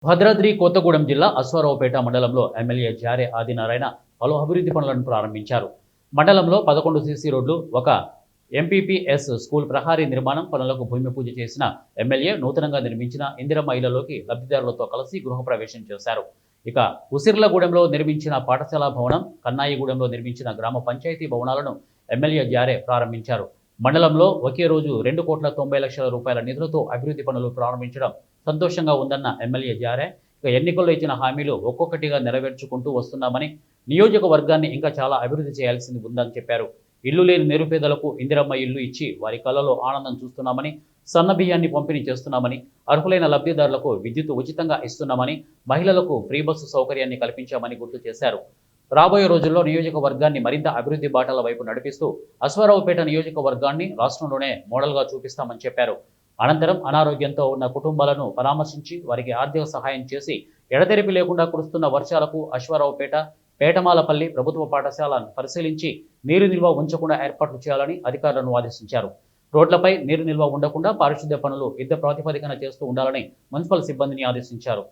భద్రాద్రి కొత్తగూడెం జిల్లా అశ్వారావుపేట మండలంలో ఎమ్మెల్యే జారే ఆదినారాయణ పలు అభివృద్ధి పనులను ప్రారంభించారు. మండలంలో 11 సీసీ రోడ్లు, ఒక ఎంపీపీఎస్ స్కూల్ ప్రహారీ నిర్మాణం పనులకు భూమి పూజ చేసిన ఎమ్మెల్యే నూతనంగా నిర్మించిన ఇందిరమ్మ ఇళ్లలోకి లబ్ధిదారులతో కలిసి గృహప్రవేశం చేశారు. ఇక ఉసిర్లగూడెంలో నిర్మించిన పాఠశాల భవనం, కన్నాయిగూడెంలో నిర్మించిన గ్రామ పంచాయతీ భవనాలను ఎమ్మెల్యే జారే ప్రారంభించారు. మండలంలో ఒకే రోజు 2,90,00,000 రూపాయల నిధులతో అభివృద్ధి పనులు ప్రారంభించడం సంతోషంగా ఉందన్న ఎమ్మెల్యే జారే, ఇక ఎన్నికల్లో ఇచ్చిన హామీలు ఒక్కొక్కటిగా నెరవేర్చుకుంటూ వస్తున్నామని, నియోజకవర్గాన్ని ఇంకా చాలా అభివృద్ధి చేయాల్సింది ఉందని చెప్పారు. ఇల్లు లేని నిరుపేదలకు ఇందిరమ్మ ఇల్లు ఇచ్చి వారి కళ్ళలో ఆనందం చూస్తున్నామని, సన్నబియ్యాన్ని పంపిణీ చేస్తున్నామని, అర్హులైన లబ్ధిదారులకు విద్యుత్ ఉచితంగా ఇస్తున్నామని, మహిళలకు ఫ్రీ బస్సు సౌకర్యాన్ని కల్పించామని గుర్తు చేశారు. రాబోయే రోజుల్లో నియోజకవర్గాన్ని మరింత అభివృద్ధి బాటల వైపు నడిపిస్తూ అశ్వారావుపేట నియోజకవర్గాన్ని రాష్ట్రంలోనే మోడల్గా చూపిస్తామని చెప్పారు. అనంతరం అనారోగ్యంతో ఉన్న కుటుంబాలను పరామర్శించి వారికి ఆర్థిక సహాయం చేసి, ఎడతెరిపి లేకుండా కురుస్తున్న వర్షాలకు అశ్వారావుపేట, పేటమాలపల్లి ప్రభుత్వ పాఠశాలను పరిశీలించి నీరు నిల్వ ఉంచకుండా ఏర్పాట్లు చేయాలని అధికారులను ఆదేశించారు. రోడ్లపై నీరు నిల్వ ఉండకుండా పారిశుద్ధ్య పనులు యుద్ధ ప్రాతిపదికన చేస్తూ ఉండాలని మున్సిపల్ సిబ్బందిని ఆదేశించారు.